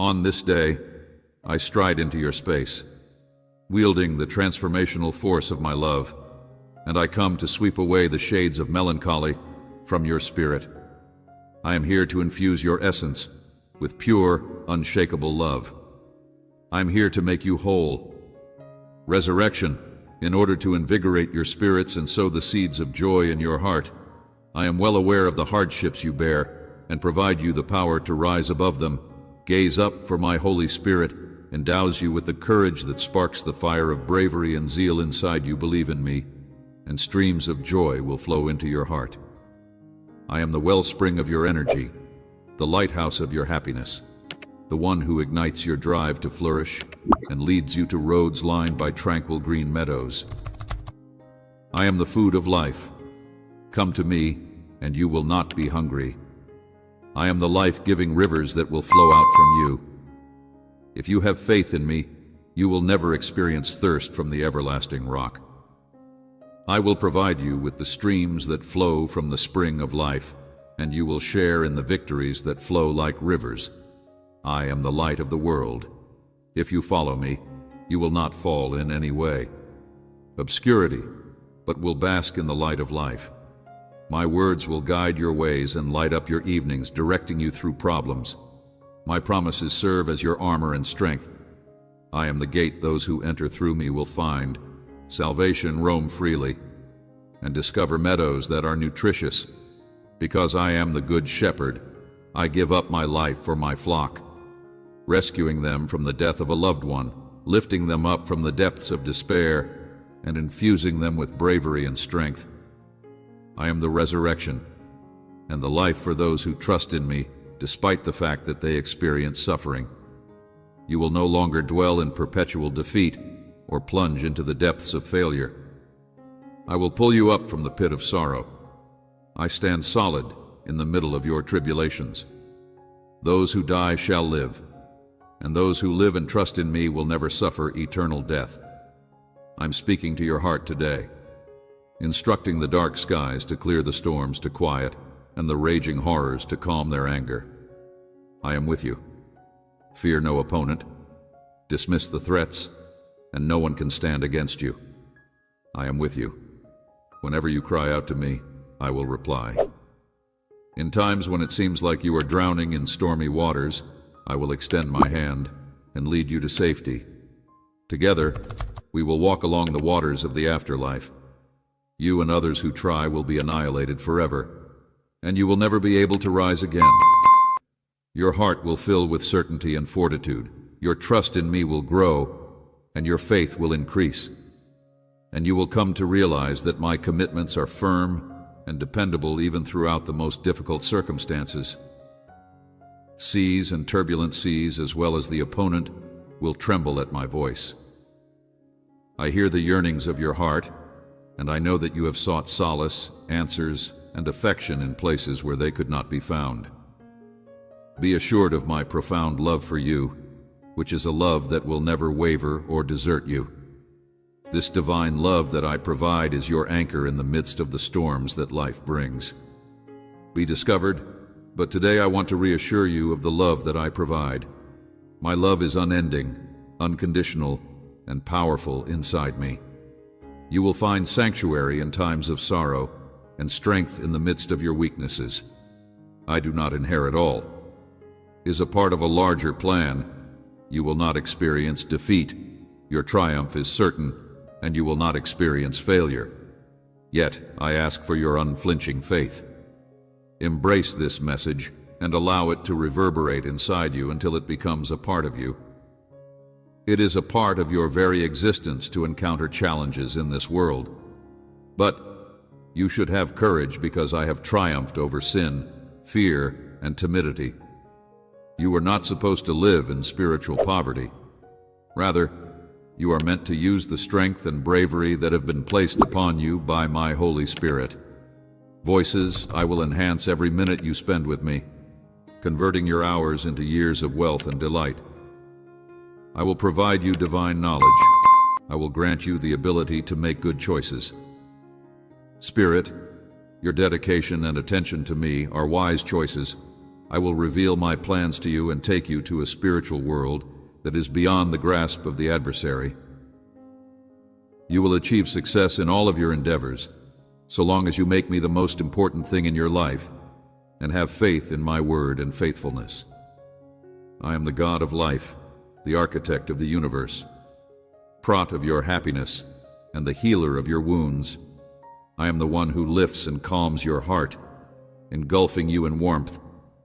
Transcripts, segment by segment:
On this day, I stride into your space, wielding the transformational force of my love, and I come to sweep away the shades of melancholy from your spirit. I am here to infuse your essence with pure, unshakable love. I am here to make you whole. Resurrection, in order to invigorate your spirits and sow the seeds of joy in your heart. I am well aware of the hardships you bear and provide you the power to rise above them. Gaze up, for my Holy Spirit endows you with the courage that sparks the fire of bravery and zeal inside you. Believe in me, and streams of joy will flow into your heart. I am the wellspring of your energy, the lighthouse of your happiness, the one who ignites your drive to flourish and leads you to roads lined by tranquil green meadows. I am the food of life. Come to me, and you will not be hungry. I am the life-giving rivers that will flow out from you. If you have faith in me, you will never experience thirst from the everlasting rock. I will provide you with the streams that flow from the spring of life, and you will share in the victories that flow like rivers. I am the light of the world. If you follow me, you will not fall in any way. Obscurity, but will bask in the light of life. My words will guide your ways and light up your evenings, directing you through problems. My promises serve as your armor and strength. I am the gate those who enter through me will find. Salvation roam freely and discover meadows that are nutritious. Because I am the good shepherd, I give up my life for my flock, rescuing them from the death of a loved one, lifting them up from the depths of despair, and infusing them with bravery and strength. I am the resurrection and the life for those who trust in me, despite the fact that they experience suffering. You will no longer dwell in perpetual defeat or plunge into the depths of failure. I will pull you up from the pit of sorrow. I stand solid in the middle of your tribulations. Those who die shall live, and those who live and trust in me will never suffer eternal death. I'm speaking to your heart today, instructing the dark skies to clear the storms to quiet and the raging horrors to calm their anger. I am with you. Fear no opponent. Dismiss the threats, and no one can stand against you. I am with you. Whenever you cry out to me, I will reply. In times when it seems like you are drowning in stormy waters, I will extend my hand and lead you to safety. Together, we will walk along the waters of the afterlife. You and others who try will be annihilated forever, and you will never be able to rise again. Your heart will fill with certainty and fortitude. Your trust in me will grow, and your faith will increase. And you will come to realize that my commitments are firm and dependable even throughout the most difficult circumstances. Seas and turbulent seas, as well as the opponent, will tremble at my voice. I hear the yearnings of your heart, and I know that you have sought solace, answers, and affection in places where they could not be found. Be assured of my profound love for you, which is a love that will never waver or desert you. This divine love that I provide is your anchor in the midst of the storms that life brings. Be discovered, but today I want to reassure you of the love that I provide. My love is unending, unconditional, and powerful inside me. You will find sanctuary in times of sorrow and strength in the midst of your weaknesses. I do not inherit all. Is a part of a larger plan. You will not experience defeat. Your triumph is certain, and you will not experience failure. Yet, I ask for your unflinching faith. Embrace this message and allow it to reverberate inside you until it becomes a part of you. It is a part of your very existence to encounter challenges in this world. But you should have courage because I have triumphed over sin, fear, and timidity. You are not supposed to live in spiritual poverty. Rather, you are meant to use the strength and bravery that have been placed upon you by my Holy Spirit. Voices, I will enhance every minute you spend with me, converting your hours into years of wealth and delight. I will provide you divine knowledge. I will grant you the ability to make good choices. Spirit, your dedication and attention to me are wise choices. I will reveal my plans to you and take you to a spiritual world that is beyond the grasp of the adversary. You will achieve success in all of your endeavors, so long as you make me the most important thing in your life and have faith in my word and faithfulness. I am the God of life, the architect of the universe, prot of your happiness, and the healer of your wounds. I am the one who lifts and calms your heart, engulfing you in warmth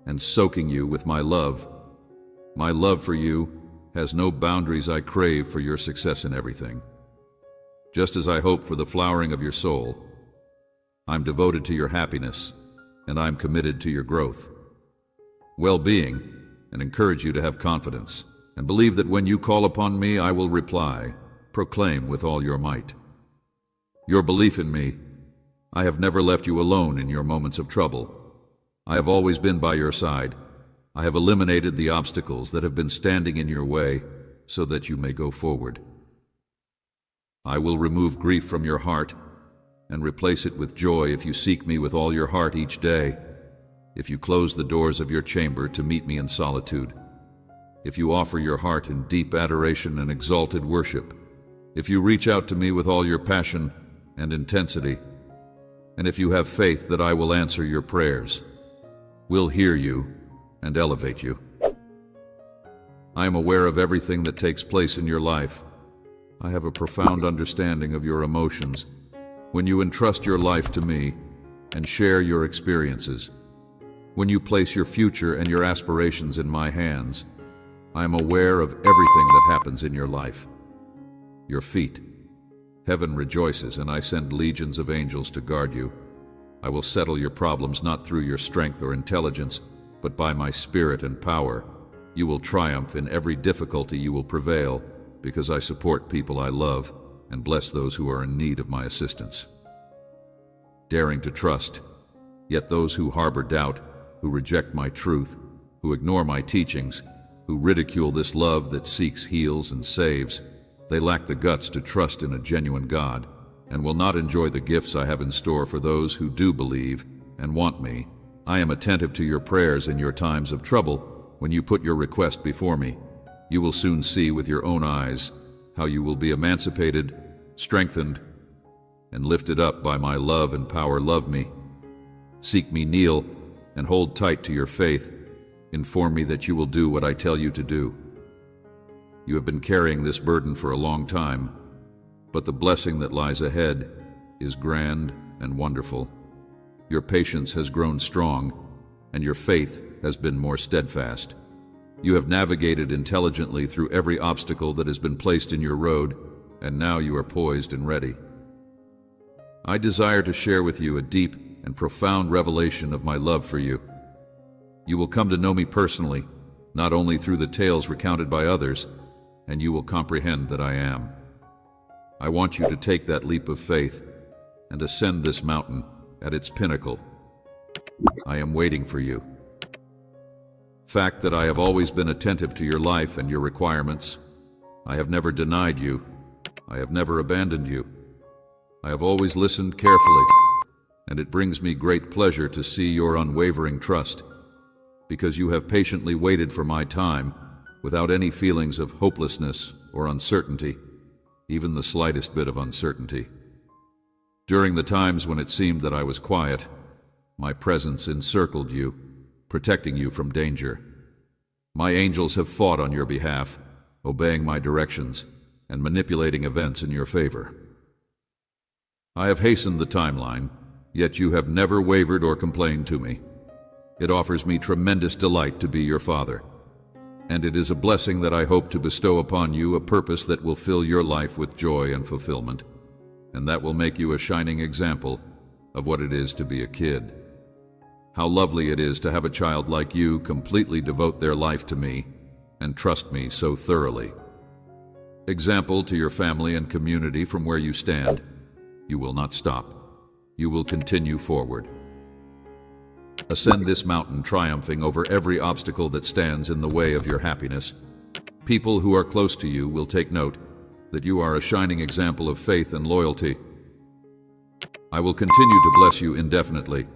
and soaking you with my love. My love for you has no boundaries. I crave for your success in everything. Just as I hope for the flowering of your soul, I'm devoted to your happiness, and I'm committed to your growth, well-being, and encourage you to have confidence, and believe that when you call upon me, I will reply. Proclaim with all your might your belief in me. I have never left you alone in your moments of trouble. I have always been by your side. I have eliminated the obstacles that have been standing in your way so that you may go forward. I will remove grief from your heart and replace it with joy if you seek me with all your heart each day, if you close the doors of your chamber to meet me in solitude, if you offer your heart in deep adoration and exalted worship, if you reach out to me with all your passion and intensity, and if you have faith that I will answer your prayers, will hear you, and elevate you. I am aware of everything that takes place in your life. I have a profound understanding of your emotions. When you entrust your life to me and share your experiences, when you place your future and your aspirations in my hands, I am aware of everything that happens in your life. Your feet. Heaven rejoices, and I send legions of angels to guard you. I will settle your problems not through your strength or intelligence, but by my spirit and power. You will triumph in every difficulty. You will prevail, because I support people I love and bless those who are in need of my assistance. Daring to trust, yet those who harbor doubt, who reject my truth, who ignore my teachings, who ridicule this love that seeks, heals, and saves, they lack the guts to trust in a genuine God and will not enjoy the gifts I have in store for those who do believe and want me. I am attentive to your prayers in your times of trouble. When you put your request before me, you will soon see with your own eyes how you will be emancipated, strengthened, and lifted up by my love and power. Love me. Seek me, kneel, and hold tight to your faith. Inform me that you will do what I tell you to do. You have been carrying this burden for a long time, but the blessing that lies ahead is grand and wonderful. Your patience has grown strong, and your faith has been more steadfast. You have navigated intelligently through every obstacle that has been placed in your road, and now you are poised and ready. I desire to share with you a deep and profound revelation of my love for you. You will come to know me personally, not only through the tales recounted by others, and you will comprehend that I am. I want you to take that leap of faith and ascend this mountain at its pinnacle. I am waiting for you. Fact that I have always been attentive to your life and your requirements. I have never denied you. I have never abandoned you. I have always listened carefully, and it brings me great pleasure to see your unwavering trust, because you have patiently waited for my time without any feelings of hopelessness or uncertainty, even the slightest bit of uncertainty. During the times when it seemed that I was quiet, my presence encircled you, protecting you from danger. My angels have fought on your behalf, obeying my directions and manipulating events in your favor. I have hastened the timeline, yet you have never wavered or complained to me. It offers me tremendous delight to be your father, and it is a blessing that I hope to bestow upon you, a purpose that will fill your life with joy and fulfillment, and that will make you a shining example of what it is to be a kid. How lovely it is to have a child like you completely devote their life to me and trust me so thoroughly. Example to your family and community from where you stand. You will not stop. You will continue forward. Ascend this mountain, triumphing over every obstacle that stands in the way of your happiness. People who are close to you will take note that you are a shining example of faith and loyalty. I will continue to bless you indefinitely.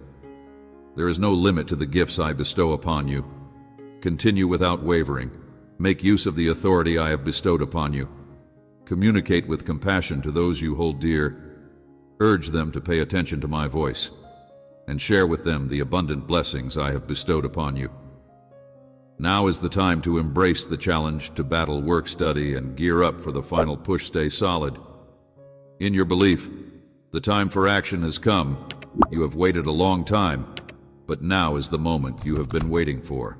There is no limit to the gifts I bestow upon you. Continue without wavering. Make use of the authority I have bestowed upon you. Communicate with compassion to those you hold dear. Urge them to pay attention to my voice, and share with them the abundant blessings I have bestowed upon you. Now is the time to embrace the challenge, to battle work study, and gear up for the final push. Stay solid in your belief. The time for action has come. You have waited a long time, but now is the moment you have been waiting for.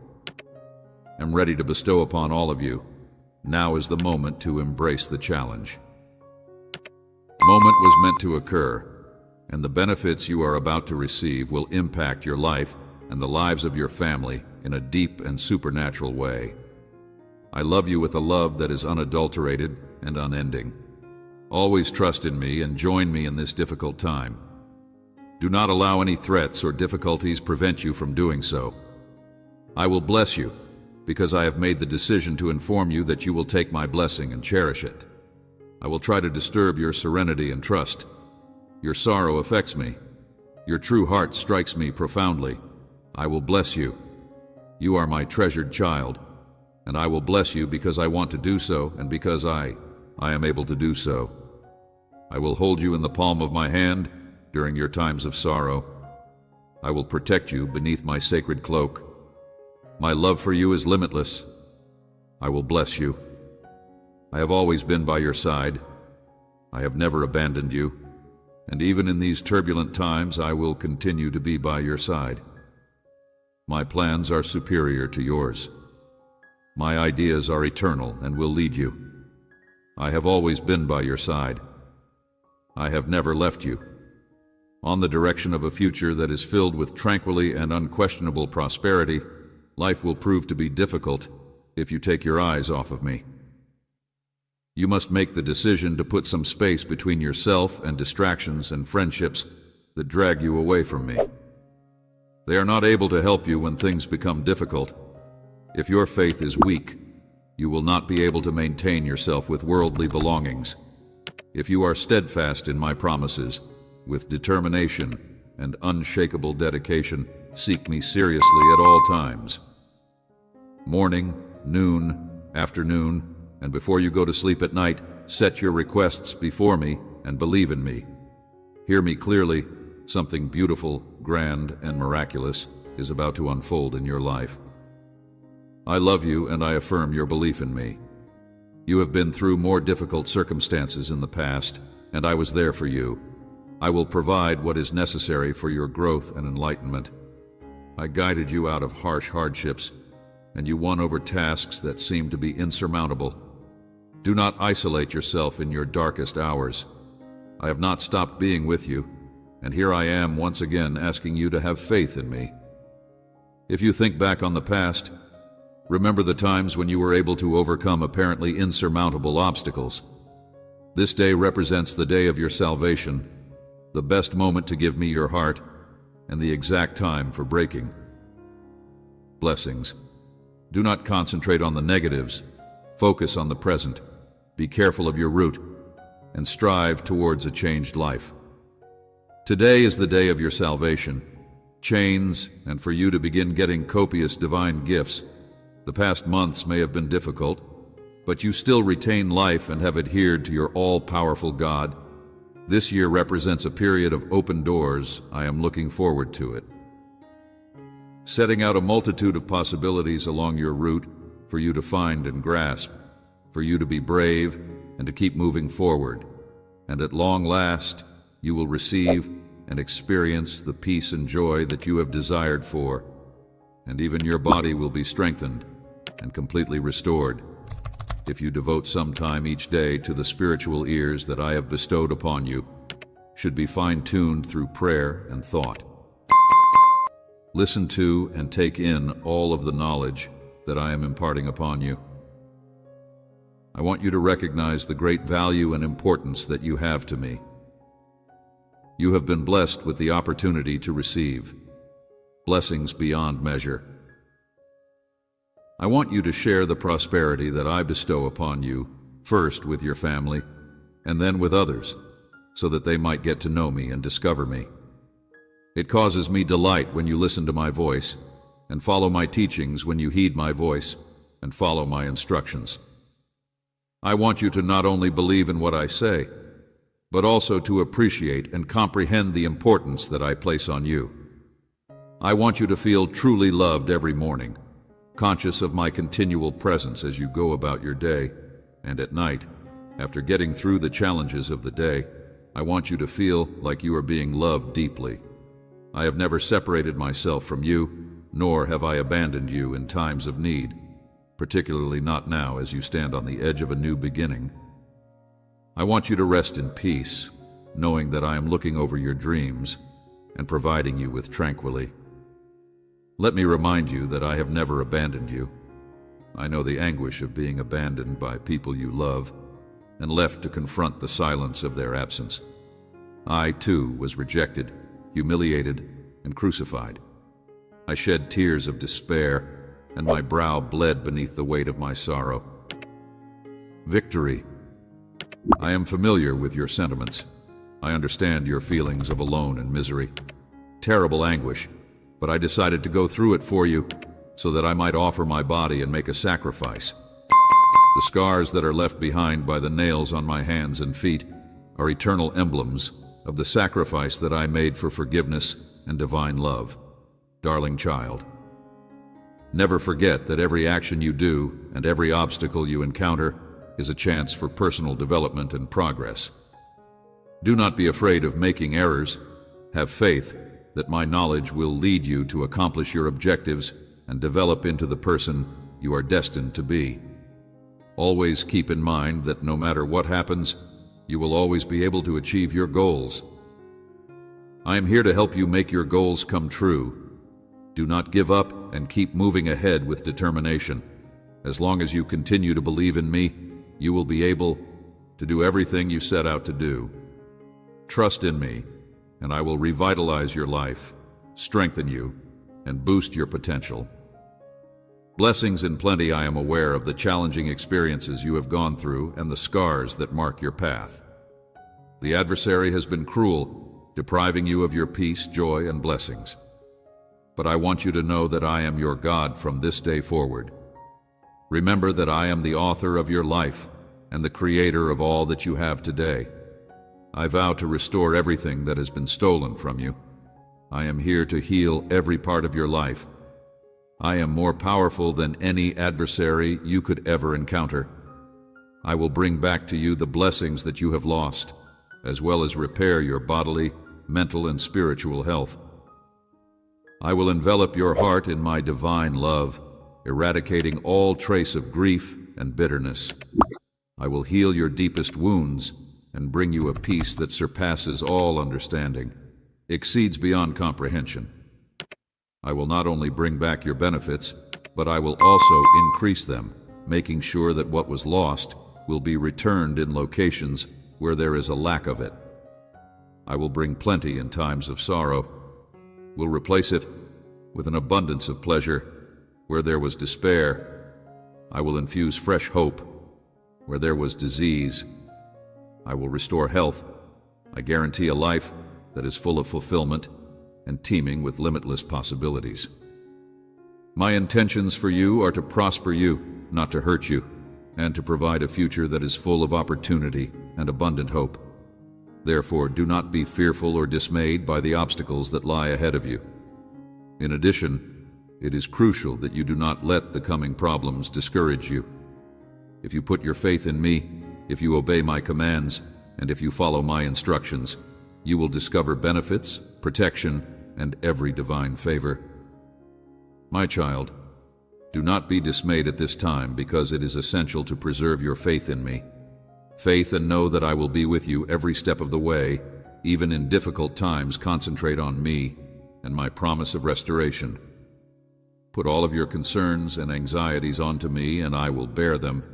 I'm ready to bestow upon all of you. Now is the moment to embrace the challenge. Moment was meant to occur, and the benefits you are about to receive will impact your life and the lives of your family in a deep and supernatural way. I love you with a love that is unadulterated and unending. Always trust in me and join me in this difficult time. Do not allow any threats or difficulties prevent you from doing so. I will bless you, because I have made the decision to inform you that you will take my blessing and cherish it. I will try to disturb your serenity and trust. Your sorrow affects me. Your true heart strikes me profoundly. I will bless you. You are my treasured child, and I will bless you because I want to do so and because I am able to do so. I will hold you in the palm of my hand during your times of sorrow. I will protect you beneath my sacred cloak. My love for you is limitless. I will bless you. I have always been by your side. I have never abandoned you, and even in these turbulent times I will continue to be by your side. My plans are superior to yours. My ideas are eternal and will lead you. I have always been by your side. I have never left you. On the direction of a future that is filled with tranquility and unquestionable prosperity, life will prove to be difficult if you take your eyes off of me. You must make the decision to put some space between yourself and distractions and friendships that drag you away from me. They are not able to help you when things become difficult. If your faith is weak, you will not be able to maintain yourself with worldly belongings. If you are steadfast in my promises, with determination and unshakable dedication, seek me seriously at all times. Morning, noon, afternoon, and before you go to sleep at night, set your requests before me and believe in me. Hear me clearly. Something beautiful, grand, and miraculous is about to unfold in your life. I love you and I affirm your belief in me. You have been through more difficult circumstances in the past, and I was there for you. I will provide what is necessary for your growth and enlightenment. I guided you out of harsh hardships, and you won over tasks that seemed to be insurmountable. Do not isolate yourself in your darkest hours. I have not stopped being with you, and here I am once again asking you to have faith in me. If you think back on the past, remember the times when you were able to overcome apparently insurmountable obstacles. This day represents the day of your salvation, the best moment to give me your heart, and the exact time for breaking. Blessings. Do not concentrate on the negatives. Focus on the present. Be careful of your route, and strive towards a changed life. Today is the day of your salvation. Chains, and for you to begin getting copious divine gifts. The past months may have been difficult, but you still retain life and have adhered to your all-powerful God. This year represents a period of open doors. I am looking forward to it. Setting out a multitude of possibilities along your route for you to find and grasp, for you to be brave and to keep moving forward. And at long last, you will receive and experience the peace and joy that you have desired for, and even your body will be strengthened and completely restored if you devote some time each day to the spiritual ears that I have bestowed upon you, should be fine-tuned through prayer and thought. Listen to and take in all of the knowledge that I am imparting upon you. I want you to recognize the great value and importance that you have to me. You have been blessed with the opportunity to receive blessings beyond measure. I want you to share the prosperity that I bestow upon you, first with your family, and then with others, so that they might get to know me and discover me. It causes me delight when you listen to my voice, and follow my teachings when you heed my voice, and follow my instructions. I want you to not only believe in what I say, but also to appreciate and comprehend the importance that I place on you. I want you to feel truly loved every morning, conscious of my continual presence as you go about your day, and at night, after getting through the challenges of the day, I want you to feel like you are being loved deeply. I have never separated myself from you, nor have I abandoned you in times of need, particularly not now as you stand on the edge of a new beginning. I want you to rest in peace, knowing that I am looking over your dreams and providing you with tranquility. Let me remind you that I have never abandoned you. I know the anguish of being abandoned by people you love and left to confront the silence of their absence. I, too, was rejected, humiliated, and crucified. I shed tears of despair, and my brow bled beneath the weight of my sorrow. Victory. I am familiar with your sentiments. I understand your feelings of alone and misery. Terrible anguish, but I decided to go through it for you so that I might offer my body and make a sacrifice. The scars that are left behind by the nails on my hands and feet are eternal emblems of the sacrifice that I made for forgiveness and divine love. Darling child, never forget that every action you do and every obstacle you encounter is a chance for personal development and progress. Do not be afraid of making errors. Have faith that my knowledge will lead you to accomplish your objectives and develop into the person you are destined to be. Always keep in mind that no matter what happens, you will always be able to achieve your goals. I am here to help you make your goals come true. Do not give up and keep moving ahead with determination. As long as you continue to believe in me, you will be able to do everything you set out to do. Trust in me, and I will revitalize your life, strengthen you, and boost your potential. Blessings in plenty. I am aware of the challenging experiences you have gone through and the scars that mark your path. The adversary has been cruel, depriving you of your peace, joy, and blessings. But I want you to know that I am your God from this day forward. Remember that I am the author of your life and the creator of all that you have today. I vow to restore everything that has been stolen from you. I am here to heal every part of your life. I am more powerful than any adversary you could ever encounter. I will bring back to you the blessings that you have lost, as well as repair your bodily, mental, and spiritual health. I will envelop your heart in my divine love, eradicating all trace of grief and bitterness. I will heal your deepest wounds and bring you a peace that surpasses all understanding, exceeds beyond comprehension. I will not only bring back your benefits, but I will also increase them, making sure that what was lost will be returned in locations where there is a lack of it. I will bring plenty in times of sorrow, will replace it with an abundance of pleasure where there was despair. I will infuse fresh hope where there was disease. I will restore health. I guarantee a life that is full of fulfillment and teeming with limitless possibilities. My intentions for you are to prosper you, not to hurt you, and to provide a future that is full of opportunity and abundant hope. Therefore, do not be fearful or dismayed by the obstacles that lie ahead of you. In addition, it is crucial that you do not let the coming problems discourage you. If you put your faith in me, if you obey my commands, and if you follow my instructions, you will discover benefits, protection, and every divine favor. My child, do not be dismayed at this time, because it is essential to preserve your faith in me. Faith and know that I will be with you every step of the way. Even in difficult times, concentrate on me and my promise of restoration. Put all of your concerns and anxieties onto me, and I will bear them.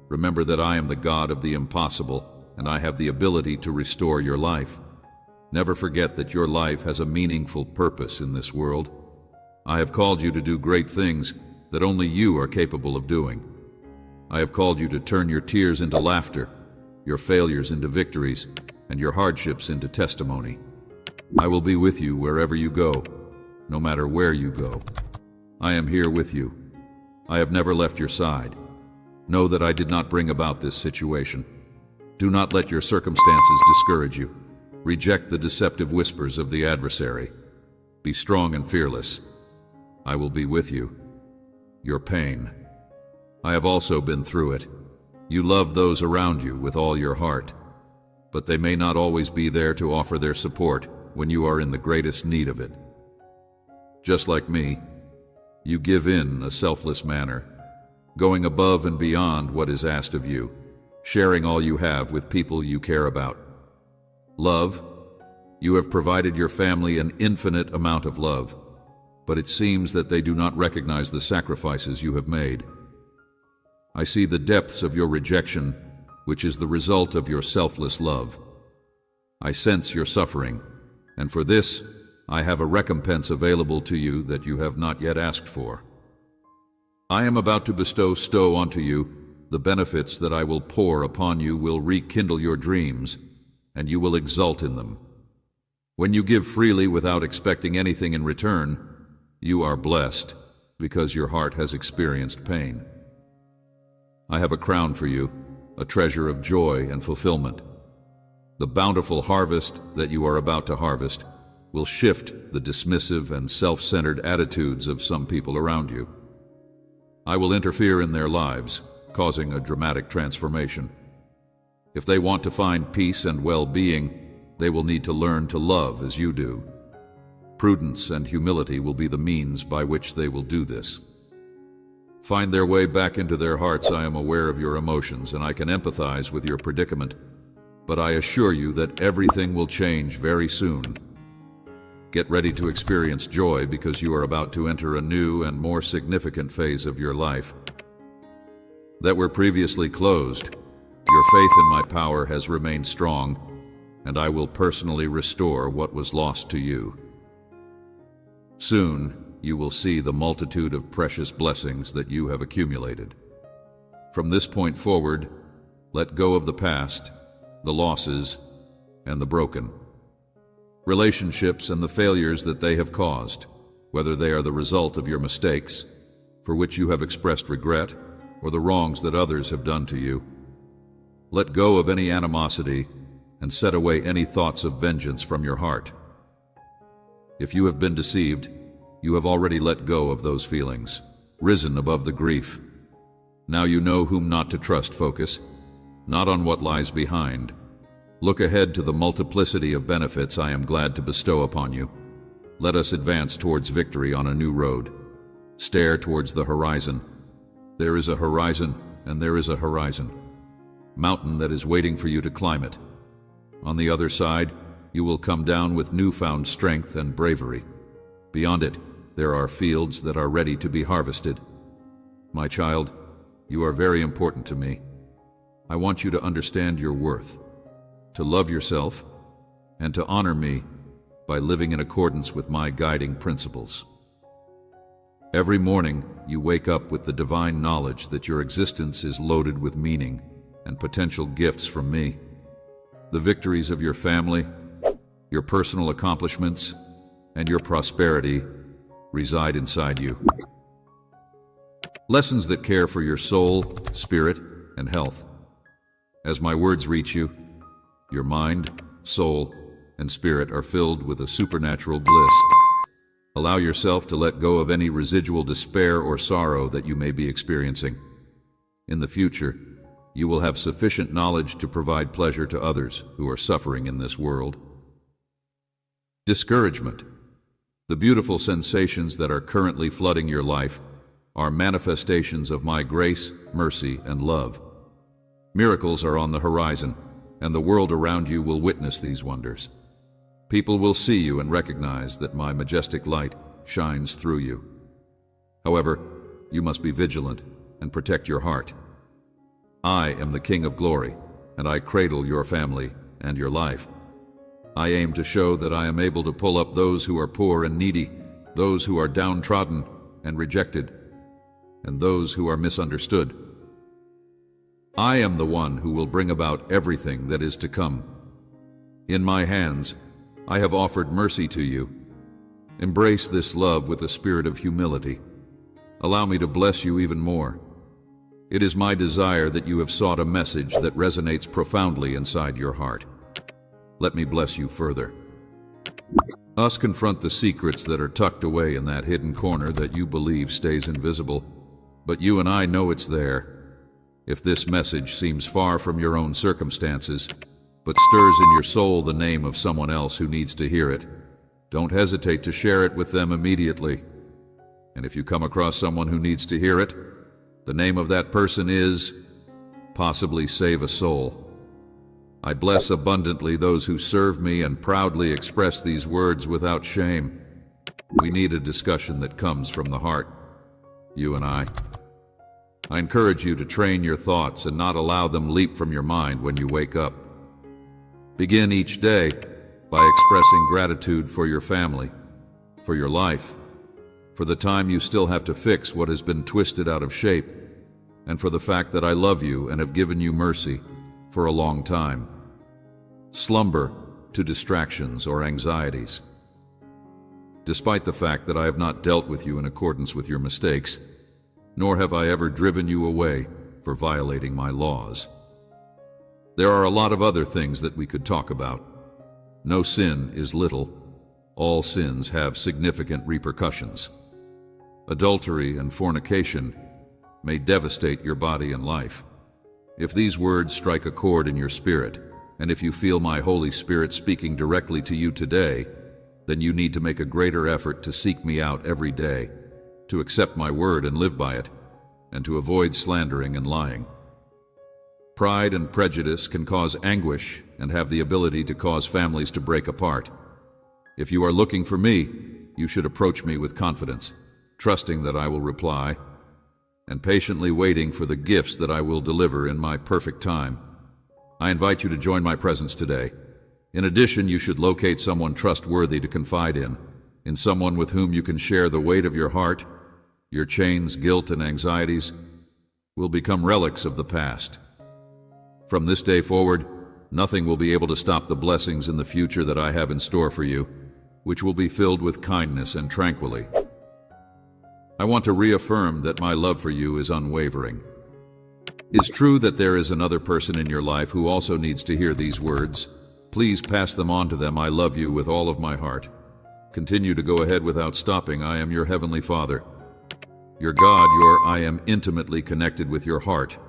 Remember that I am the God of the impossible, and I have the ability to restore your life. Never forget that your life has a meaningful purpose in this world. I have called you to do great things that only you are capable of doing. I have called you to turn your tears into laughter, your failures into victories, and your hardships into testimony. I will be with you wherever you go, no matter where you go. I am here with you. I have never left your side. Know that I did not bring about this situation. Do not let your circumstances discourage you. Reject the deceptive whispers of the adversary. Be strong and fearless. I will be with you. Your pain. I have also been through it. You love those around you with all your heart, but they may not always be there to offer their support when you are in the greatest need of it. Just like me, you give in a selfless manner, going above and beyond what is asked of you, sharing all you have with people you care about. Love, you have provided your family an infinite amount of love, but it seems that they do not recognize the sacrifices you have made. I see the depths of your rejection, which is the result of your selfless love. I sense your suffering, and for this, I have a recompense available to you that you have not yet asked for. I am about to bestow onto you the benefits that I will pour upon you will rekindle your dreams, and you will exult in them. When you give freely without expecting anything in return, you are blessed because your heart has experienced pain. I have a crown for you, a treasure of joy and fulfillment. The bountiful harvest that you are about to harvest will shift the dismissive and self-centered attitudes of some people around you. I will interfere in their lives, causing a dramatic transformation. If they want to find peace and well-being, they will need to learn to love as you do. Prudence and humility will be the means by which they will do this. Find their way back into their hearts. I am aware of your emotions and I can empathize with your predicament, but I assure you that everything will change very soon. Get ready to experience joy because you are about to enter a new and more significant phase of your life. That were previously closed, your faith in my power has remained strong, and I will personally restore what was lost to you. Soon, you will see the multitude of precious blessings that you have accumulated. From this point forward, let go of the past, the losses, and the broken. Relationships and the failures that they have caused, whether they are the result of your mistakes, for which you have expressed regret, or the wrongs that others have done to you. Let go of any animosity and set away any thoughts of vengeance from your heart. If you have been deceived, you have already let go of those feelings, risen above the grief. Now you know whom not to trust. Focus, not on what lies behind. Look ahead to the multiplicity of benefits I am glad to bestow upon you. Let us advance towards victory on a new road. Stare towards the horizon. There is a horizon, and there is a horizon. Mountain that is waiting for you to climb it. On the other side, you will come down with newfound strength and bravery. Beyond it, there are fields that are ready to be harvested. My child, you are very important to me. I want you to understand your worth, to love yourself, and to honor me by living in accordance with my guiding principles. Every morning, you wake up with the divine knowledge that your existence is loaded with meaning and potential gifts from me. The victories of your family, your personal accomplishments, and your prosperity reside inside you. Lessons that care for your soul, spirit, and health. As my words reach you, your mind, soul, and spirit are filled with a supernatural bliss. Allow yourself to let go of any residual despair or sorrow that you may be experiencing. In the future, you will have sufficient knowledge to provide pleasure to others who are suffering in this world. Discouragement. The beautiful sensations that are currently flooding your life are manifestations of my grace, mercy, and love. Miracles are on the horizon, and the world around you will witness these wonders. People will see you and recognize that my majestic light shines through you. However, you must be vigilant and protect your heart. I am the King of Glory, and I cradle your family and your life. I aim to show that I am able to pull up those who are poor and needy, those who are downtrodden and rejected, and those who are misunderstood. I am the one who will bring about everything that is to come. In my hands, I have offered mercy to you. Embrace this love with a spirit of humility. Allow me to bless you even more. It is my desire that you have sought a message that resonates profoundly inside your heart. Let me bless you further. Us confront the secrets that are tucked away in that hidden corner that you believe stays invisible, but you and I know it's there. If this message seems far from your own circumstances, but stirs in your soul the name of someone else who needs to hear it, don't hesitate to share it with them immediately. And if you come across someone who needs to hear it, the name of that person is Possibly Save a Soul. I bless abundantly those who serve me and proudly express these words without shame. We need a discussion that comes from the heart, you and I. I encourage you to train your thoughts and not allow them leap from your mind when you wake up. Begin each day by expressing gratitude for your family, for your life, for the time you still have to fix what has been twisted out of shape, and for the fact that I love you and have given you mercy for a long time. Slumber to distractions or anxieties. Despite the fact that I have not dealt with you in accordance with your mistakes, nor have I ever driven you away for violating my laws. There are a lot of other things that we could talk about. No sin is little. All sins have significant repercussions. Adultery and fornication may devastate your body and life. If these words strike a chord in your spirit, and if you feel my Holy Spirit speaking directly to you today, then you need to make a greater effort to seek me out every day, to accept my word and live by it, and to avoid slandering and lying. Pride and prejudice can cause anguish and have the ability to cause families to break apart. If you are looking for me, you should approach me with confidence, trusting that I will reply, and patiently waiting for the gifts that I will deliver in my perfect time. I invite you to join my presence today. In addition, you should locate someone trustworthy to confide in someone with whom you can share the weight of your heart. Your chains, guilt, and anxieties will become relics of the past. From this day forward, nothing will be able to stop the blessings in the future that I have in store for you, which will be filled with kindness and tranquility. I want to reaffirm that my love for you is unwavering. It's true that there is another person in your life who also needs to hear these words. Please pass them on to them. I love you with all of my heart. Continue to go ahead without stopping. I am your Heavenly Father. Your God, I am intimately connected with your heart.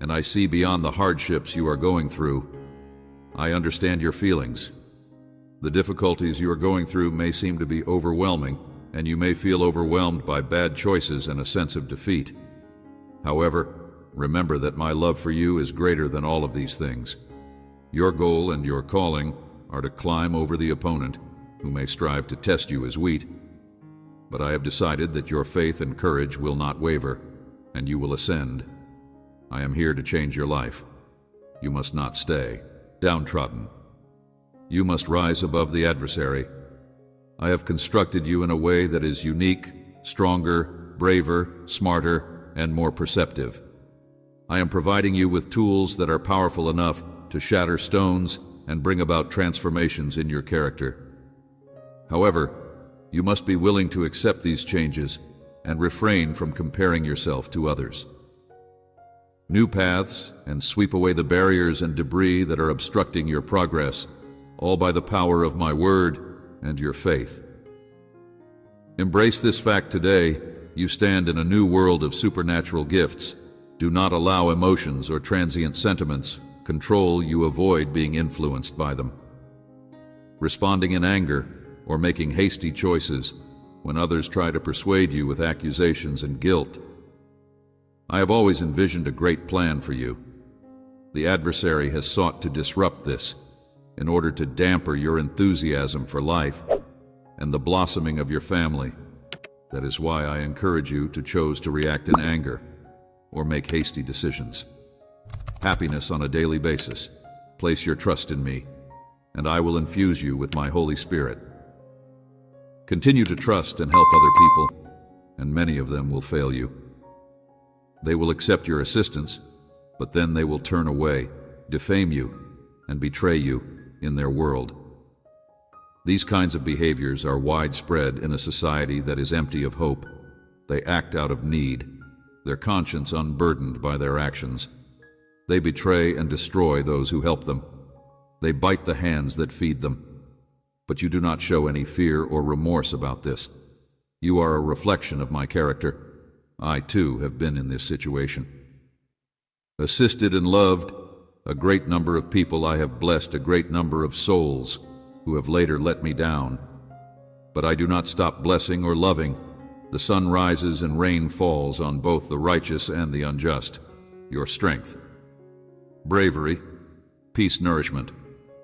And I see beyond the hardships you are going through. I understand your feelings. The difficulties you are going through may seem to be overwhelming, and you may feel overwhelmed by bad choices and a sense of defeat. However, remember that my love for you is greater than all of these things. Your goal and your calling are to climb over the opponent, who may strive to test you as wheat. But I have decided that your faith and courage will not waver, and you will ascend. I am here to change your life. You must not stay downtrodden. You must rise above the adversary. I have constructed you in a way that is unique, stronger, braver, smarter, and more perceptive. I am providing you with tools that are powerful enough to shatter stones and bring about transformations in your character. However, you must be willing to accept these changes and refrain from comparing yourself to others. New paths and sweep away the barriers and debris that are obstructing your progress, all by the power of my word and your faith. Embrace this fact today. You stand in a new world of supernatural gifts. Do not allow emotions or transient sentiments control you. Avoid being influenced by them. Responding in anger or making hasty choices when others try to persuade you with accusations and guilt. I have always envisioned a great plan for you. The adversary has sought to disrupt this in order to dampen your enthusiasm for life and the blossoming of your family. That is why I encourage you to choose to react in anger or make hasty decisions. Happiness on a daily basis. Place your trust in me, and I will infuse you with my Holy Spirit. Continue to trust and help other people, and many of them will fail you. They will accept your assistance, but then they will turn away, defame you, and betray you in their world. These kinds of behaviors are widespread in a society that is empty of hope. They act out of need, their conscience unburdened by their actions. They betray and destroy those who help them. They bite the hands that feed them. But you do not show any fear or remorse about this. You are a reflection of my character. I, too, have been in this situation. Assisted and loved, a great number of people I have blessed, a great number of souls who have later let me down. But I do not stop blessing or loving. The sun rises and rain falls on both the righteous and the unjust. Your strength, bravery, peace, nourishment,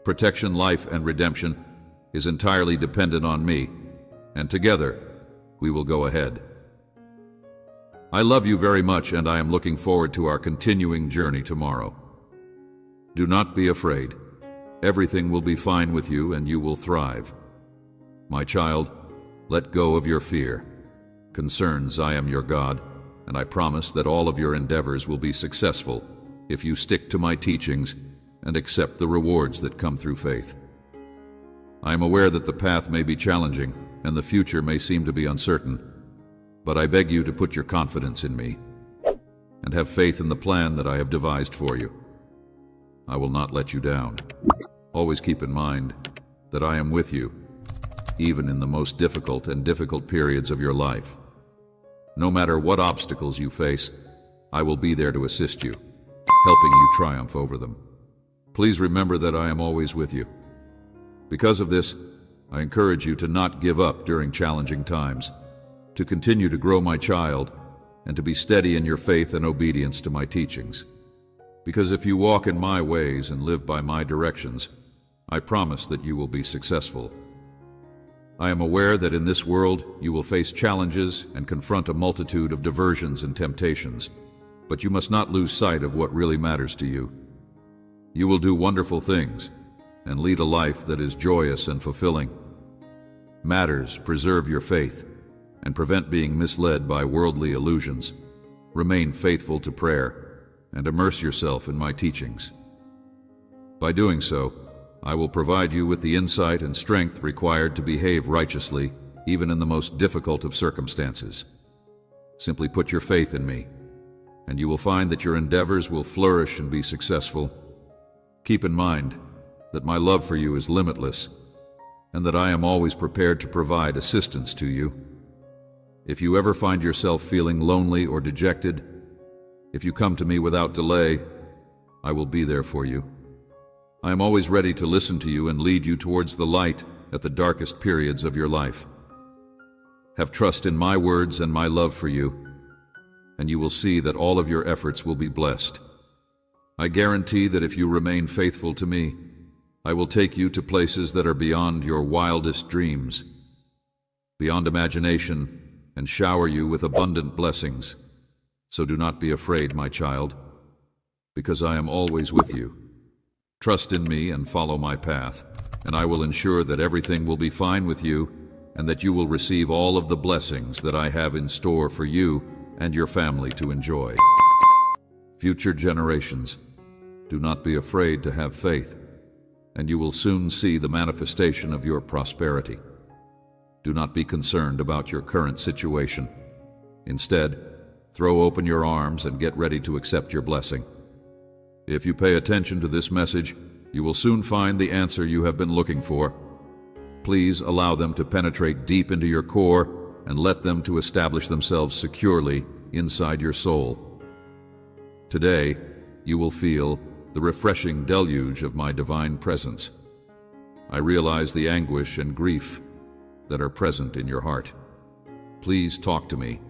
protection, life, and redemption is entirely dependent on me, and together we will go ahead. I love you very much, and I am looking forward to our continuing journey tomorrow. Do not be afraid. Everything will be fine with you, and you will thrive. My child, let go of your fear. Concerns, I am your God, and I promise that all of your endeavors will be successful if you stick to my teachings and accept the rewards that come through faith. I am aware that the path may be challenging and the future may seem to be uncertain, but I beg you to put your confidence in me and have faith in the plan that I have devised for you. I will not let you down. Always keep in mind that I am with you, even in the most difficult periods of your life. No matter what obstacles you face, I will be there to assist you, helping you triumph over them. Please remember that I am always with you. Because of this, I encourage you to not give up during challenging times, to continue to grow, my child, and to be steady in your faith and obedience to my teachings. Because if you walk in my ways and live by my directions, I promise that you will be successful. I am aware that in this world you will face challenges and confront a multitude of diversions and temptations, but you must not lose sight of what really matters to you. You will do wonderful things and lead a life that is joyous and fulfilling. Matters preserve your faith and prevent being misled by worldly illusions. Remain faithful to prayer and immerse yourself in my teachings. By doing so, I will provide you with the insight and strength required to behave righteously, even in the most difficult of circumstances. Simply put your faith in me, and you will find that your endeavors will flourish and be successful. Keep in mind that my love for you is limitless, and that I am always prepared to provide assistance to you. If you ever find yourself feeling lonely or dejected, if you come to me without delay, I will be there for you. I am always ready to listen to you and lead you towards the light at the darkest periods of your life. Have trust in my words and my love for you, and you will see that all of your efforts will be blessed. I guarantee that if you remain faithful to me, I will take you to places that are beyond your wildest dreams, beyond imagination, and shower you with abundant blessings. So do not be afraid, my child, because I am always with you. Trust in me and follow my path, and I will ensure that everything will be fine with you and that you will receive all of the blessings that I have in store for you and your family to enjoy. Future generations, do not be afraid to have faith, and you will soon see the manifestation of your prosperity. Do not be concerned about your current situation. Instead, throw open your arms and get ready to accept your blessing. If you pay attention to this message, you will soon find the answer you have been looking for. Please allow them to penetrate deep into your core and let them to establish themselves securely inside your soul. Today, you will feel the refreshing deluge of my divine presence. I realize the anguish and grief that are present in your heart. Please talk to me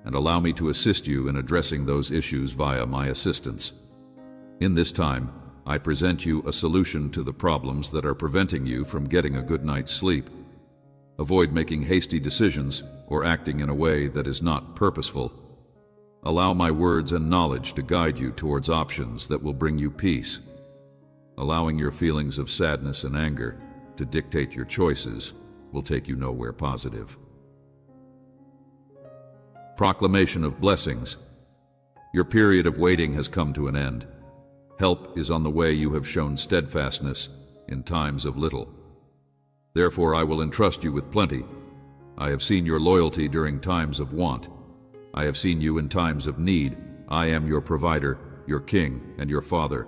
and allow me to assist you in addressing those issues via my assistance. In this time, I present you a solution to the problems that are preventing you from getting a good night's sleep. Avoid making hasty decisions or acting in a way that is not purposeful. Allow my words and knowledge to guide you towards options that will bring you peace. Allowing your feelings of sadness and anger to dictate your choices will take you nowhere positive. Proclamation of blessings. Your period of waiting has come to an end. Help is on the way. You have shown steadfastness in times of little. Therefore I will entrust you with plenty. I have seen your loyalty during times of want. I have seen you in times of need. I am your provider, your king, and your father.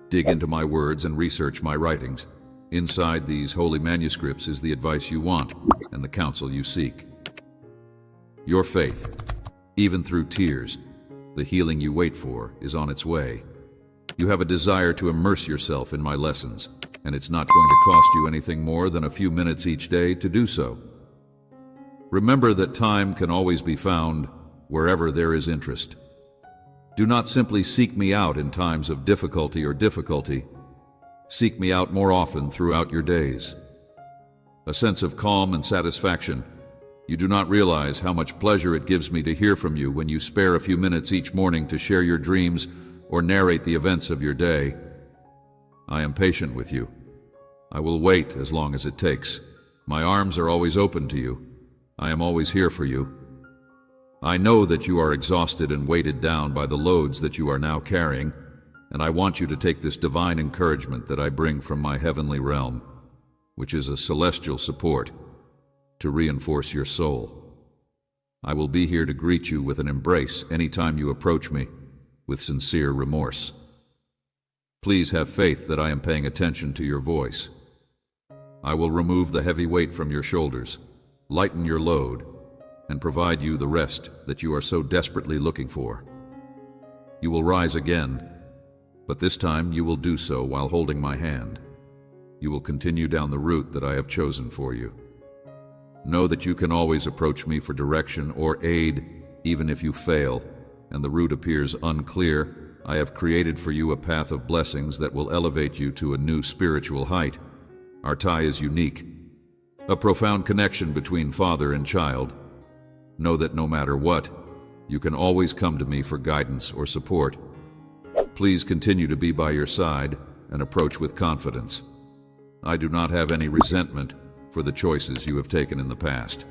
Dig into my words and research my writings. Inside these holy manuscripts is the advice you want and the counsel you seek. Your faith, even through tears, the healing you wait for, is on its way. You have a desire to immerse yourself in my lessons, and it's not going to cost you anything more than a few minutes each day to do so. Remember that time can always be found wherever there is interest. Do not simply seek me out in times of difficulty. Seek me out more often throughout your days. A sense of calm and satisfaction. You do not realize how much pleasure it gives me to hear from you when you spare a few minutes each morning to share your dreams or narrate the events of your day. I am patient with you. I will wait as long as it takes. My arms are always open to you. I am always here for you. I know that you are exhausted and weighted down by the loads that you are now carrying, and I want you to take this divine encouragement that I bring from my heavenly realm, which is a celestial support, to reinforce your soul. I will be here to greet you with an embrace anytime you approach me with sincere remorse. Please have faith that I am paying attention to your voice. I will remove the heavy weight from your shoulders, lighten your load, and provide you the rest that you are so desperately looking for. You will rise again, but this time you will do so while holding my hand. You will continue down the route that I have chosen for you. Know that you can always approach me for direction or aid, even if you fail, and the route appears unclear. I have created for you a path of blessings that will elevate you to a new spiritual height. Our tie is unique, a profound connection between father and child. Know that no matter what, you can always come to me for guidance or support. Please continue to be by your side and approach with confidence. I do not have any resentment for the choices you have taken in the past.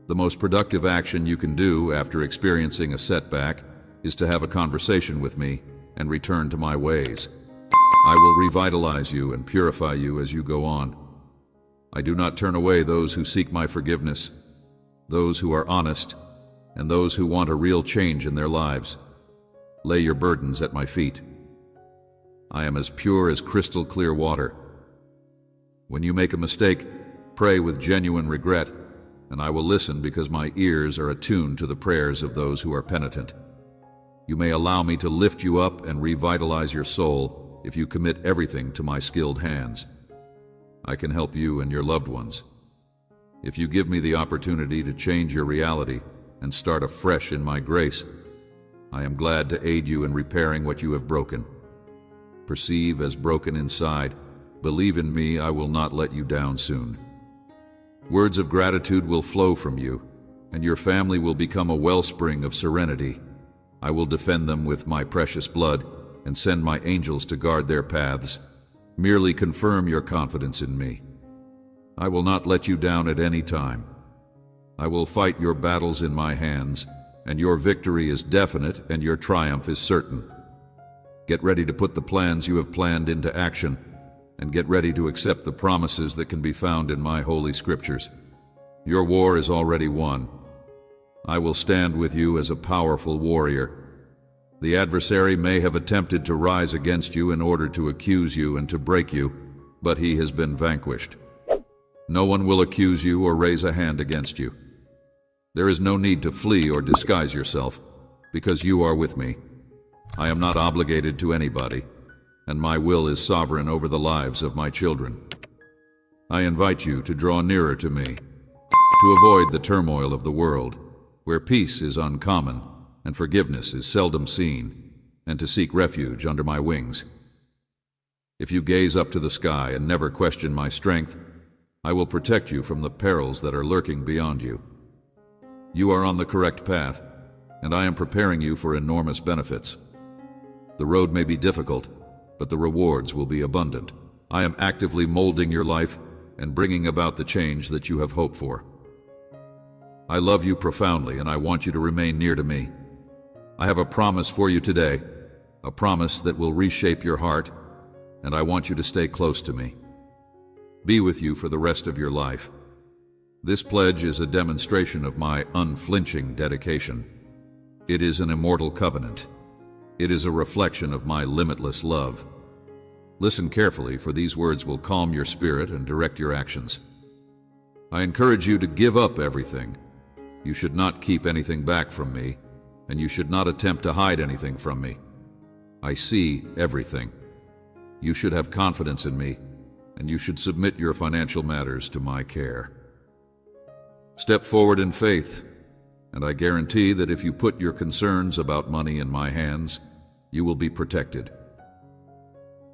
The most productive action you can do after experiencing a setback is to have a conversation with me and return to my ways. I will revitalize you and purify you as you go on. I do not turn away those who seek my forgiveness, those who are honest, and those who want a real change in their lives. Lay your burdens at my feet. I am as pure as crystal clear water. When you make a mistake, pray with genuine regret, and I will listen because my ears are attuned to the prayers of those who are penitent. You may allow me to lift you up and revitalize your soul if you commit everything to my skilled hands. I can help you and your loved ones. If you give me the opportunity to change your reality and start afresh in my grace, I am glad to aid you in repairing what you have broken. Perceive as broken inside. Believe in me, I will not let you down soon. Words of gratitude will flow from you, and your family will become a wellspring of serenity. I will defend them with my precious blood and send my angels to guard their paths. Merely confirm your confidence in me. I will not let you down at any time. I will fight your battles in my hands, and your victory is definite and your triumph is certain. Get ready to put the plans you have planned into action, and get ready to accept the promises that can be found in my holy scriptures. Your war is already won. I will stand with you as a powerful warrior. The adversary may have attempted to rise against you in order to accuse you and to break you, but he has been vanquished. No one will accuse you or raise a hand against you. There is no need to flee or disguise yourself, because you are with me. I am not obligated to anybody, and my will is sovereign over the lives of my children. I invite you to draw nearer to me, to avoid the turmoil of the world, where peace is uncommon and forgiveness is seldom seen, and to seek refuge under my wings. If you gaze up to the sky and never question my strength, I will protect you from the perils that are lurking beyond you. You are on the correct path, and I am preparing you for enormous benefits. The road may be difficult, but the rewards will be abundant. I am actively molding your life and bringing about the change that you have hoped for. I love you profoundly, and I want you to remain near to me. I have a promise for you today, a promise that will reshape your heart, and I want you to stay close to me. be with you for the rest of your life. This pledge is a demonstration of my unflinching dedication. It is an immortal covenant. It is a reflection of my limitless love. Listen carefully, for these words will calm your spirit and direct your actions. I encourage you to give up everything. You should not keep anything back from me, and you should not attempt to hide anything from me. I see everything. You should have confidence in me, and you should submit your financial matters to my care. Step forward in faith, and I guarantee that if you put your concerns about money in my hands, you will be protected.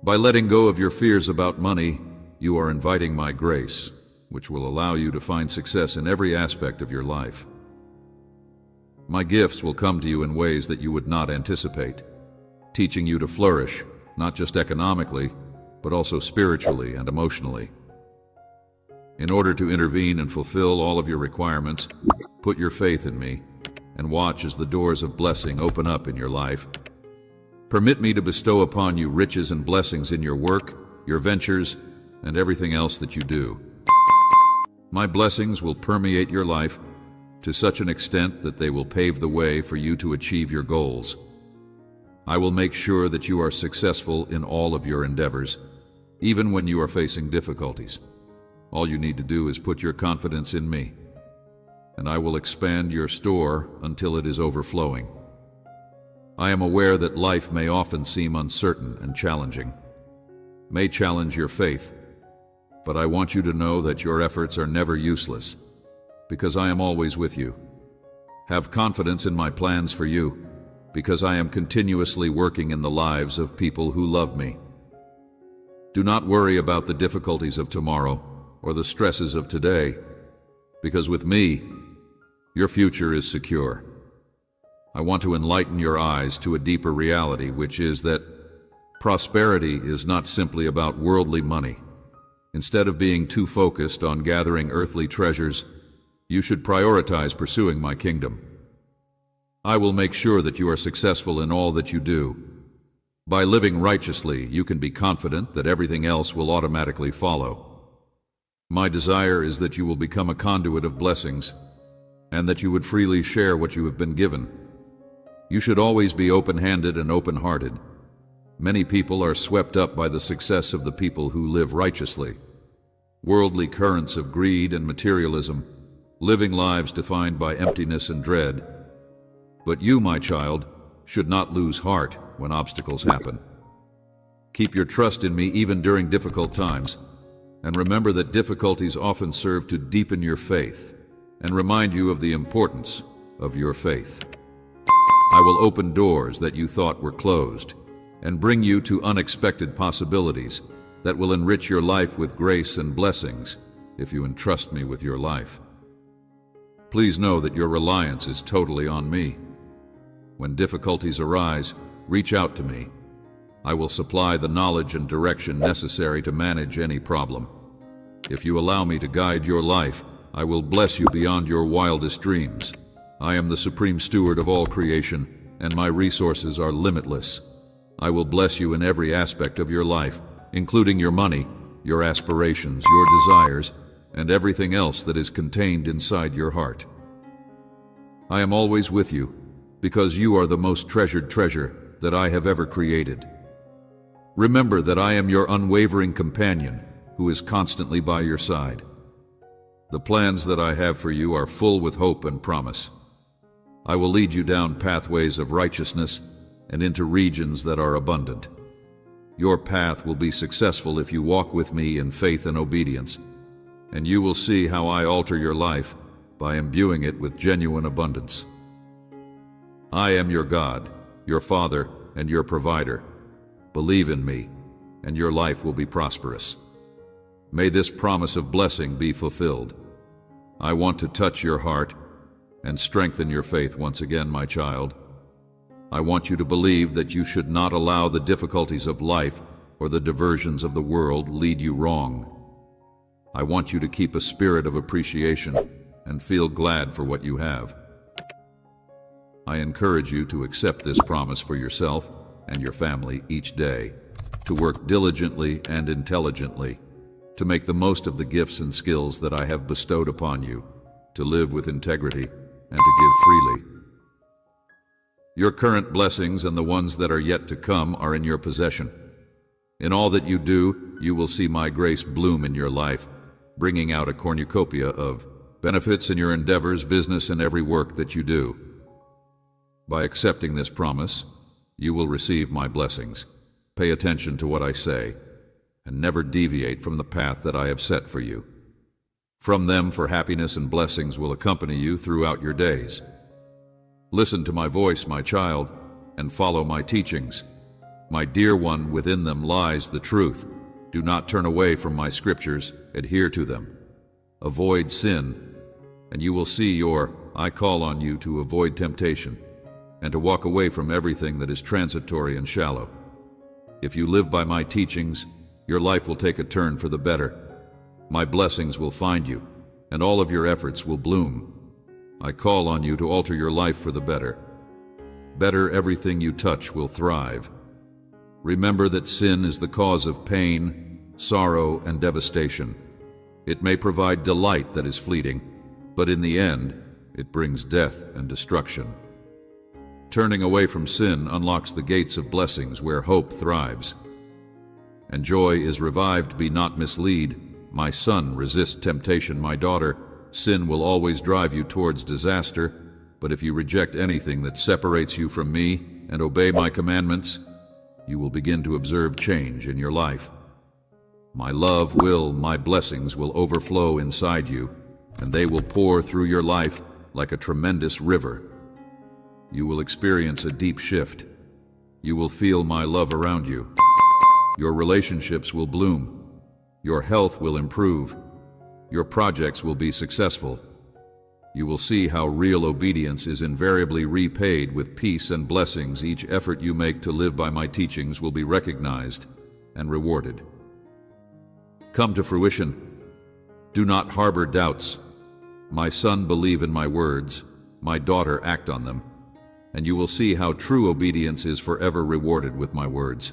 By letting go of your fears about money, you are inviting my grace, which will allow you to find success in every aspect of your life. My gifts will come to you in ways that you would not anticipate, teaching you to flourish, not just economically, but also spiritually and emotionally. In order to intervene and fulfill all of your requirements, put your faith in me and watch as the doors of blessing open up in your life. Permit me to bestow upon you riches and blessings in your work, your ventures, and everything else that you do. My blessings will permeate your life to such an extent that they will pave the way for you to achieve your goals. I will make sure that you are successful in all of your endeavors, even when you are facing difficulties. All you need to do is put your confidence in me, and I will expand your store until it is overflowing. I am aware that life may often seem uncertain and challenging, may challenge your faith, but I want you to know that your efforts are never useless, because I am always with you. Have confidence in my plans for you, because I am continuously working in the lives of people who love me. Do not worry about the difficulties of tomorrow or the stresses of today, because with me, your future is secure. I want to enlighten your eyes to a deeper reality, which is that prosperity is not simply about worldly money. Instead of being too focused on gathering earthly treasures, you should prioritize pursuing my kingdom. I will make sure that you are successful in all that you do. By living righteously, you can be confident that everything else will automatically follow. My desire is that you will become a conduit of blessings, and that you would freely share what you have been given. You should always be open-handed and open-hearted. Many people are swept up by the success of the people who live righteously. Worldly currents of greed and materialism, living lives defined by emptiness and dread. But you, my child, should not lose heart when obstacles happen. Keep your trust in me even during difficult times, and remember that difficulties often serve to deepen your faith and remind you of the importance of your faith. I will open doors that you thought were closed and bring you to unexpected possibilities that will enrich your life with grace and blessings if you entrust me with your life. Please know that your reliance is totally on me. When difficulties arise, reach out to me. I will supply the knowledge and direction necessary to manage any problem. If you allow me to guide your life, I will bless you beyond your wildest dreams. I am the supreme steward of all creation, and my resources are limitless. I will bless you in every aspect of your life, including your money, your aspirations, your desires, and everything else that is contained inside your heart. I am always with you, because you are the most treasured treasure that I have ever created. Remember that I am your unwavering companion who is constantly by your side. The plans that I have for you are full with hope and promise. I will lead you down pathways of righteousness and into regions that are abundant. Your path will be successful if you walk with me in faith and obedience, and you will see how I alter your life by imbuing it with genuine abundance. I am your God, your Father, and your provider. Believe in me, and your life will be prosperous. May this promise of blessing be fulfilled. I want to touch your heart and strengthen your faith once again, my child. I want you to believe that you should not allow the difficulties of life or the diversions of the world lead you wrong. I want you to keep a spirit of appreciation and feel glad for what you have. I encourage you to accept this promise for yourself and your family each day, to work diligently and intelligently, to make the most of the gifts and skills that I have bestowed upon you, to live with integrity and to give freely. Your current blessings and the ones that are yet to come are in your possession. In all that you do, you will see my grace bloom in your life, bringing out a cornucopia of benefits in your endeavors, business, and every work that you do. By accepting this promise, you will receive my blessings. Pay attention to what I say, and never deviate from the path that I have set for you. From them, for happiness and blessings will accompany you throughout your days. Listen to my voice, my child, and follow my teachings. My dear one, within them lies the truth. Do not turn away from my scriptures, adhere to them. Avoid sin, and you will see I call on you to avoid temptation, and to walk away from everything that is transitory and shallow. If you live by my teachings, your life will take a turn for the better. My blessings will find you, and all of your efforts will bloom. I call on you to alter your life for the better. Better, everything you touch will thrive. Remember that sin is the cause of pain, sorrow, and devastation. It may provide delight that is fleeting, but in the end, it brings death and destruction. Turning away from sin unlocks the gates of blessings where hope thrives. And joy is revived. Be not misled. My son, resist temptation. My daughter, sin will always drive you towards disaster, but if you reject anything that separates you from me and obey my commandments, you will begin to observe change in your life. My my blessings will overflow inside you, and they will pour through your life like a tremendous river. You will experience a deep shift. You will feel my love around you. Your relationships will bloom. Your health will improve. Your projects will be successful. You will see how real obedience is invariably repaid with peace and blessings. Each effort you make to live by my teachings will be recognized and rewarded. Come to fruition. Do not harbor doubts. My son, believe in my words. My daughter, act on them. And you will see how true obedience is forever rewarded with my words.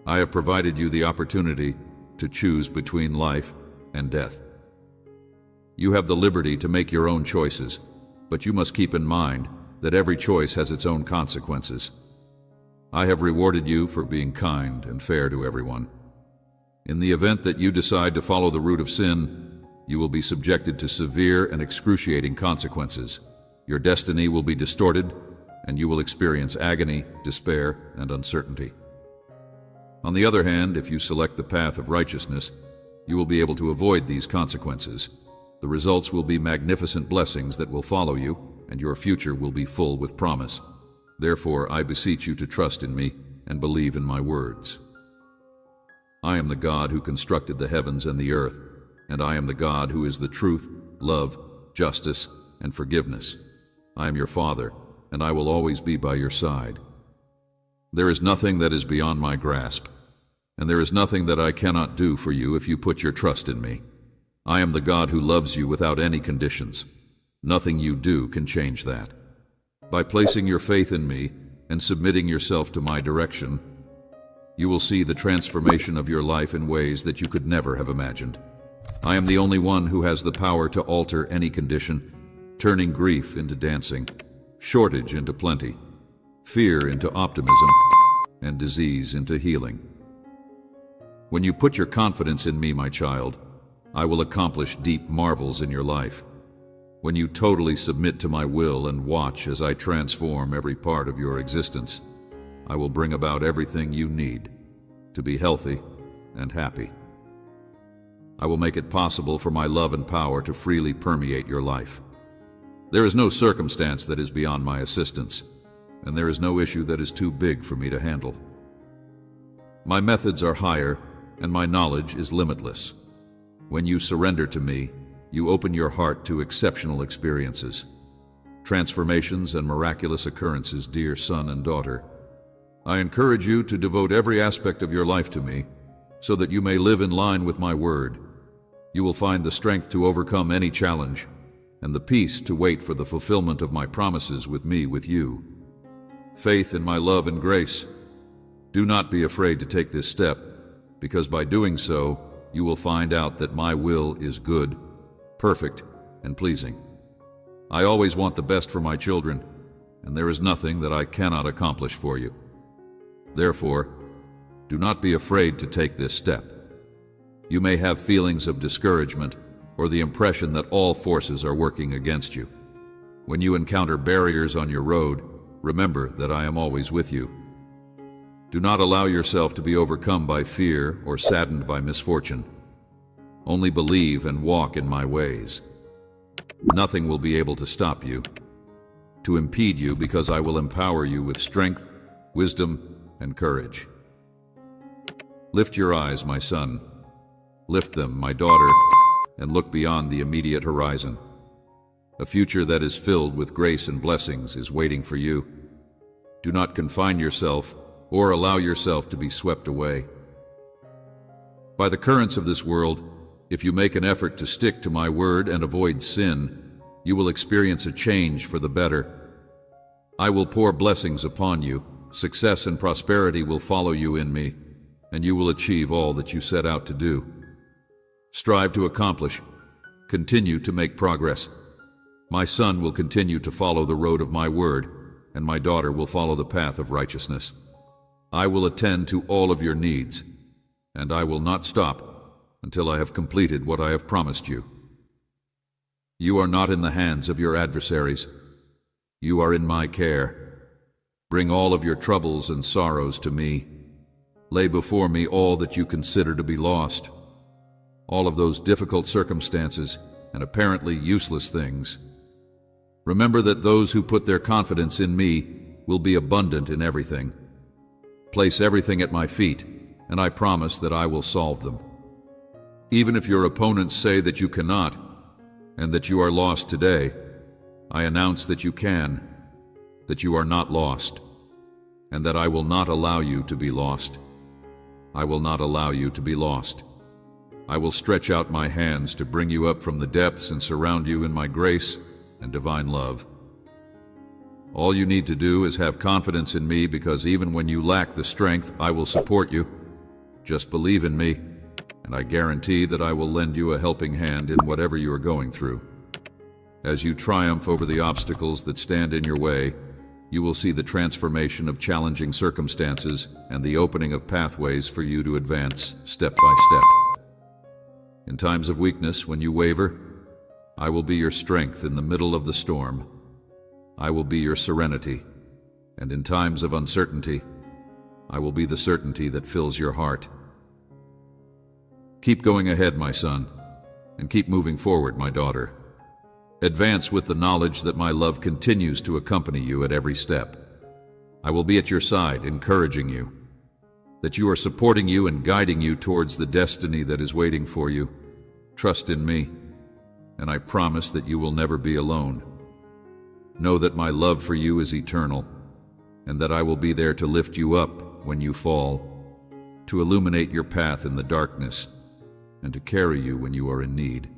I have provided you the opportunity to choose between life and death. You have the liberty to make your own choices, but you must keep in mind that every choice has its own consequences. I have rewarded you for being kind and fair to everyone. In the event that you decide to follow the route of sin, you will be subjected to severe and excruciating consequences. Your destiny will be distorted, and you will experience agony, despair, and uncertainty. On the other hand, if you select the path of righteousness, you will be able to avoid these consequences. The results will be magnificent blessings that will follow you, and your future will be full with promise. Therefore, I beseech you to trust in me and believe in my words. I am the God who constructed the heavens and the earth, and I am the God who is the truth, love, justice, and forgiveness. I am your Father, and I will always be by your side. There is nothing that is beyond my grasp, and there is nothing that I cannot do for you if you put your trust in me. I am the God who loves you without any conditions. Nothing you do can change that. By placing your faith in me and submitting yourself to my direction, you will see the transformation of your life in ways that you could never have imagined. I am the only one who has the power to alter any condition, turning grief into dancing, shortage into plenty, fear into optimism, and disease into healing. When you put your confidence in me, my child, I will accomplish deep marvels in your life. When you totally submit to my will and watch as I transform every part of your existence, I will bring about everything you need to be healthy and happy. I will make it possible for my love and power to freely permeate your life. There is no circumstance that is beyond my assistance, and there is no issue that is too big for me to handle. My methods are higher, and my knowledge is limitless. When you surrender to me, you open your heart to exceptional experiences, transformations, and miraculous occurrences, dear son and daughter. I encourage you to devote every aspect of your life to me, so that you may live in line with my word. You will find the strength to overcome any challenge, and the peace to wait for the fulfillment of my promises with me, with you. Faith in my love and grace. Do not be afraid to take this step, because by doing so, you will find out that my will is good, perfect, and pleasing. I always want the best for my children, and there is nothing that I cannot accomplish for you. Therefore, do not be afraid to take this step. You may have feelings of discouragement or the impression that all forces are working against you. When you encounter barriers on your road, remember that I am always with you. Do not allow yourself to be overcome by fear or saddened by misfortune. Only believe and walk in my ways. Nothing will be able to stop you, to impede you, because I will empower you with strength, wisdom, and courage. Lift your eyes, my son. Lift them, my daughter, and look beyond the immediate horizon. A future that is filled with grace and blessings is waiting for you. Do not confine yourself or allow yourself to be swept away by the currents of this world. If you make an effort to stick to my word and avoid sin, you will experience a change for the better. I will pour blessings upon you. Success and prosperity will follow you in me, and you will achieve all that you set out to do. Strive to accomplish. Continue to make progress. My son will continue to follow the road of my word, and my daughter will follow the path of righteousness. I will attend to all of your needs, and I will not stop until I have completed what I have promised you. You are not in the hands of your adversaries. You are in my care. Bring all of your troubles and sorrows to me. Lay before me all that you consider to be lost, all of those difficult circumstances and apparently useless things. Remember that those who put their confidence in me will be abundant in everything. Place everything at my feet, and I promise that I will solve them. Even if your opponents say that you cannot, and that you are lost today, I announce that you can, that you are not lost, and that I will not allow you to be lost. I will not allow you to be lost. I will stretch out my hands to bring you up from the depths and surround you in my grace and divine love. All you need to do is have confidence in me, because even when you lack the strength, I will support you. Just believe in me, and I guarantee that I will lend you a helping hand in whatever you are going through. As you triumph over the obstacles that stand in your way, you will see the transformation of challenging circumstances and the opening of pathways for you to advance step by step. In times of weakness, when you waver, I will be your strength in the middle of the storm. I will be your serenity, and in times of uncertainty, I will be the certainty that fills your heart. Keep going ahead, my son, and keep moving forward, my daughter. Advance with the knowledge that my love continues to accompany you at every step. I will be at your side, encouraging you, that you are supporting you and guiding you towards the destiny that is waiting for you. Trust in me, and I promise that you will never be alone. Know that my love for you is eternal, and that I will be there to lift you up when you fall, to illuminate your path in the darkness, and to carry you when you are in need.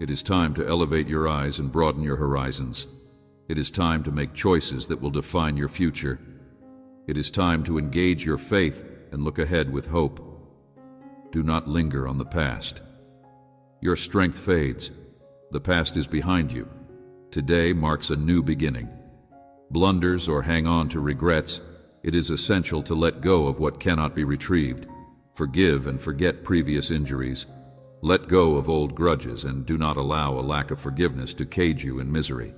It is time to elevate your eyes and broaden your horizons. It is time to make choices that will define your future. It is time to engage your faith and look ahead with hope. Do not linger on the past. Your strength fades. The past is behind you. Today marks a new beginning. Blunders or hang on to regrets, it is essential to let go of what cannot be retrieved. Forgive and forget previous injuries. Let go of old grudges and do not allow a lack of forgiveness to cage you in misery.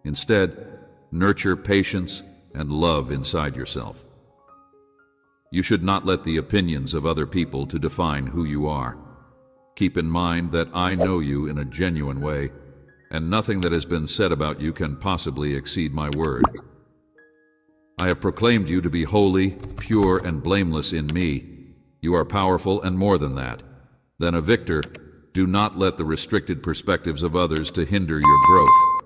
Instead, nurture patience and love inside yourself. You should not let the opinions of other people to define who you are. Keep in mind that I know you in a genuine way, and nothing that has been said about you can possibly exceed my word. I have proclaimed you to be holy, pure, and blameless in me. You are powerful and more than that. Then a victor, do not let the restricted perspectives of others to hinder your growth.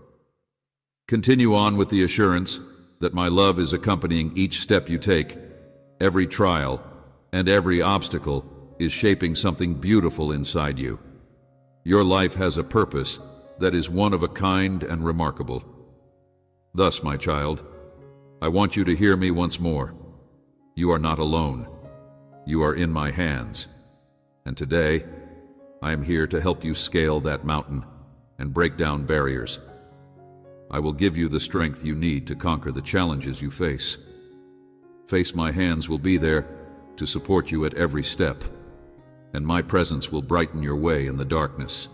Continue on with the assurance that my love is accompanying each step you take. Every trial and every obstacle is shaping something beautiful inside you. Your life has a purpose that is one of a kind and remarkable. Thus, my child, I want you to hear me once more. You are not alone. You are in my hands. And today, I am here to help you scale that mountain and break down barriers. I will give you the strength you need to conquer the challenges you face. Face My hands will be there to support you at every step, and my presence will brighten your way in the darkness.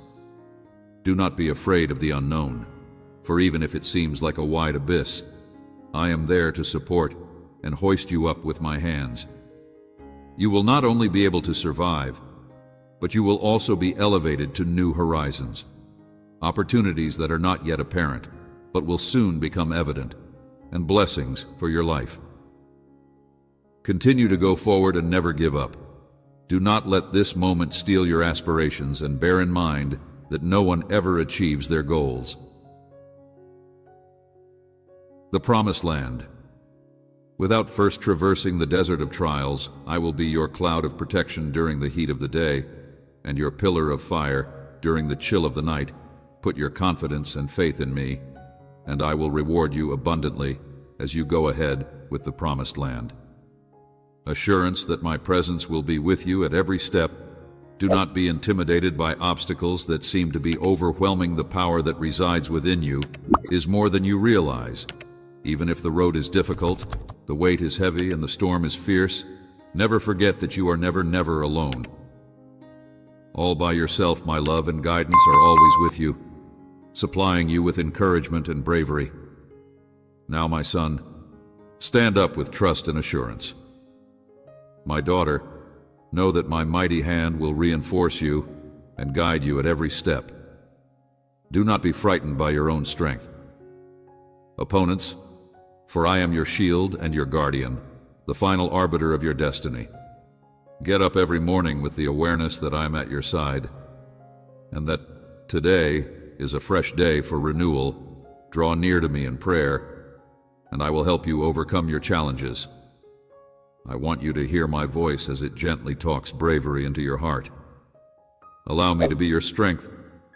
Do not be afraid of the unknown, for even if it seems like a wide abyss, I am there to support and hoist you up with my hands. You will not only be able to survive, but you will also be elevated to new horizons, opportunities that are not yet apparent, but will soon become evident, and blessings for your life. Continue to go forward and never give up. Do not let this moment steal your aspirations, and bear in mind that no one ever achieves their goals. The Promised Land. Without first traversing the desert of trials, I will be your cloud of protection during the heat of the day, and your pillar of fire during the chill of the night. Put your confidence and faith in me, and I will reward you abundantly as you go ahead with the Promised Land. Assurance that my presence will be with you at every step. Do not be intimidated by obstacles that seem to be overwhelming. The power that resides within you is more than you realize. Even if the road is difficult, the weight is heavy, and the storm is fierce, never forget that you are never alone. All by yourself, my love and guidance are always with you, supplying you with encouragement and bravery. Now, my son, stand up with trust and assurance. My daughter, know that my mighty hand will reinforce you and guide you at every step. Do not be frightened by your own strength. Opponents, for I am your shield and your guardian, the final arbiter of your destiny. Get up every morning with the awareness that I am at your side, and that today is a fresh day for renewal. Draw near to me in prayer, and I will help you overcome your challenges. I want you to hear my voice as it gently talks bravery into your heart. Allow me to be your strength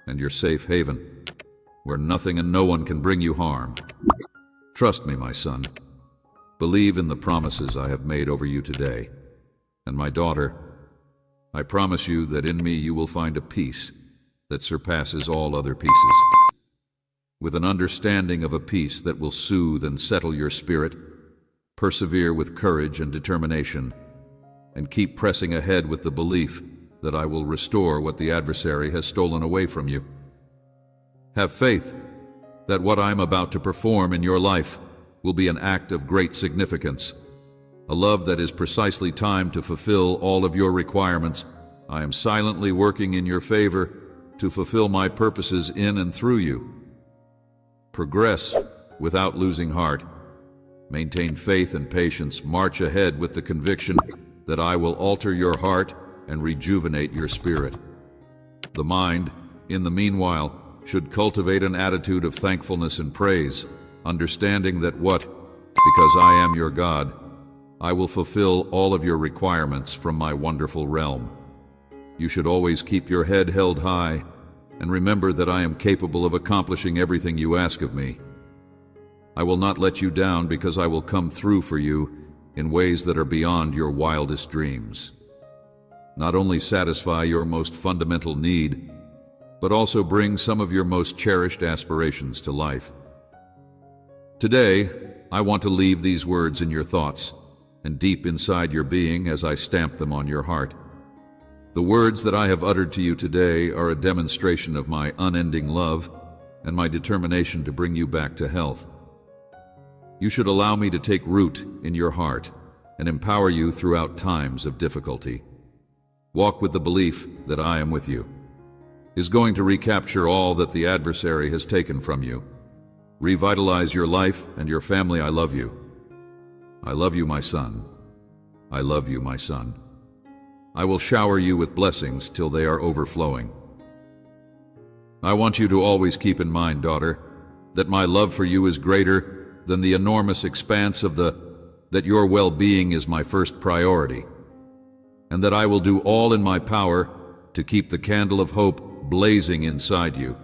and your safe haven, where nothing and no one can bring you harm. Trust me, my son. Believe in the promises I have made over you today. And my daughter, I promise you that in me you will find a peace that surpasses all other peaces. With an understanding of a peace that will soothe and settle your spirit, persevere with courage and determination, and keep pressing ahead with the belief that I will restore what the adversary has stolen away from you. Have faith that what I am about to perform in your life will be an act of great significance, a love that is precisely timed to fulfill all of your requirements. I am silently working in your favor to fulfill my purposes in and through you. Progress without losing heart. Maintain faith and patience. March ahead with the conviction that I will alter your heart and rejuvenate your spirit. The mind, in the meanwhile, should cultivate an attitude of thankfulness and praise, understanding that because I am your God, I will fulfill all of your requirements from my wonderful realm. You should always keep your head held high and remember that I am capable of accomplishing everything you ask of me. I will not let you down because I will come through for you in ways that are beyond your wildest dreams. Not only satisfy your most fundamental need, but also bring some of your most cherished aspirations to life. Today, I want to leave these words in your thoughts and deep inside your being as I stamp them on your heart. The words that I have uttered to you today are a demonstration of my unending love and my determination to bring you back to health. You should allow me to take root in your heart and empower you throughout times of difficulty. Walk with the belief that I am with you. Is going to recapture all that the adversary has taken from you. Revitalize your life and your family. I love you. I love you, my son. I love you, my son. I will shower you with blessings till they are overflowing. I want you to always keep in mind, daughter, that my love for you is greater than the enormous expanse of that your well-being is my first priority, and that I will do all in my power to keep the candle of hope blazing inside you,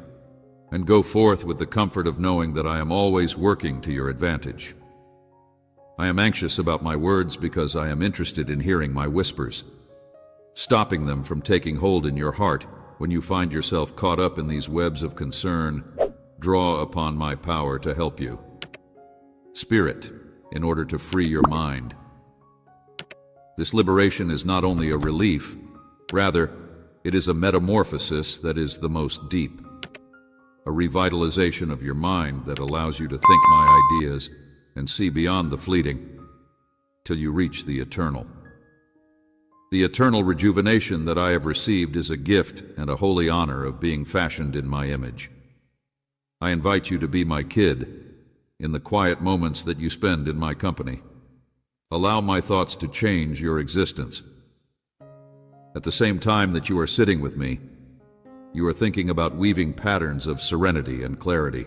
and go forth with the comfort of knowing that I am always working to your advantage. I am anxious about my words because I am interested in hearing my whispers. stopping them from taking hold in your heart. When you find yourself caught up in these webs of concern, draw upon my power to help you. Spirit, in order to free your mind. This liberation is not only a relief, rather, it is a metamorphosis that is the most deep. A revitalization of your mind that allows you to think my ideas and see beyond the fleeting till you reach the eternal. The eternal rejuvenation that I have received is a gift and a holy honor of being fashioned in my image. I invite you to be my kid in the quiet moments that you spend in my company. Allow my thoughts to change your existence. At the same time that you are sitting with me, you are thinking about weaving patterns of serenity and clarity.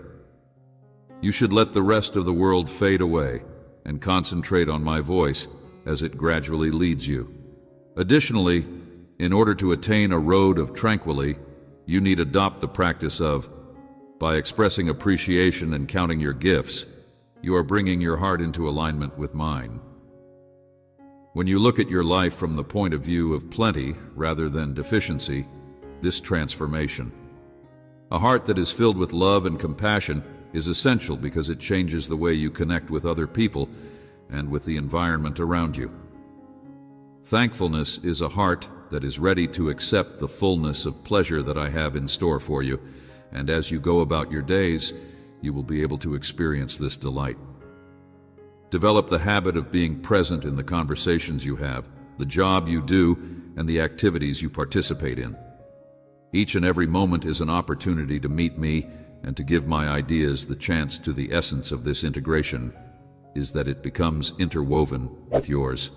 You should let the rest of the world fade away and concentrate on my voice as it gradually leads you. Additionally, in order to attain a road of tranquility, you need adopt the practice of, by expressing appreciation and counting your gifts, you are bringing your heart into alignment with mine. When you look at your life from the point of view of plenty rather than deficiency, this transformation. A heart that is filled with love and compassion is essential because it changes the way you connect with other people and with the environment around you. Thankfulness is a heart that is ready to accept the fullness of pleasure that I have in store for you, and as you go about your days, you will be able to experience this delight. Develop the habit of being present in the conversations you have, the job you do, and the activities you participate in. Each and every moment is an opportunity to meet me and to give my ideas the chance to. The essence of this integration is that it becomes interwoven with yours.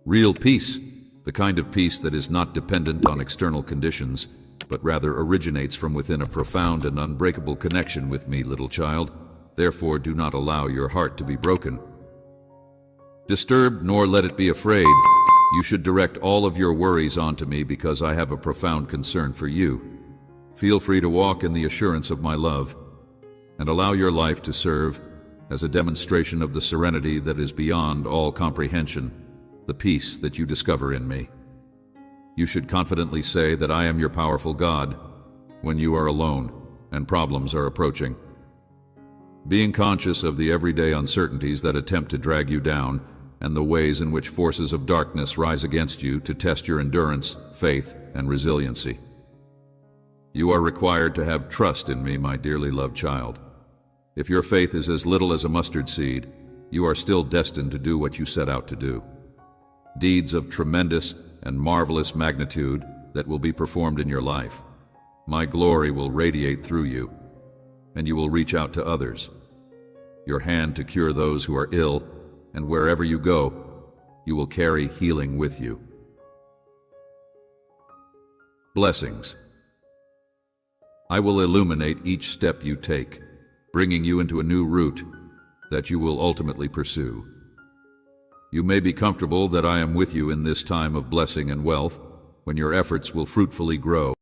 Real peace, the kind of peace that is not dependent on external conditions, but rather originates from within a profound and unbreakable connection with me, little child. Therefore, do not allow your heart to be broken. Disturbed, nor let it be afraid. You should direct all of your worries onto me because I have a profound concern for you. Feel free to walk in the assurance of my love and allow your life to serve as a demonstration of the serenity that is beyond all comprehension, the peace that you discover in me. You should confidently say that I am your powerful God when you are alone and problems are approaching. Being conscious of the everyday uncertainties that attempt to drag you down and the ways in which forces of darkness rise against you to test your endurance, faith, and resiliency. You are required to have trust in me, my dearly loved child. If your faith is as little as a mustard seed, you are still destined to do what you set out to do. Deeds of tremendous and marvelous magnitude that will be performed in your life. My glory will radiate through you, and you will reach out to others. Your hand to cure those who are ill, and wherever you go, you will carry healing with you. Blessings. I will illuminate each step you take, bringing you into a new route that you will ultimately pursue. You may be comfortable that I am with you in this time of blessing and wealth, when your efforts will fruitfully grow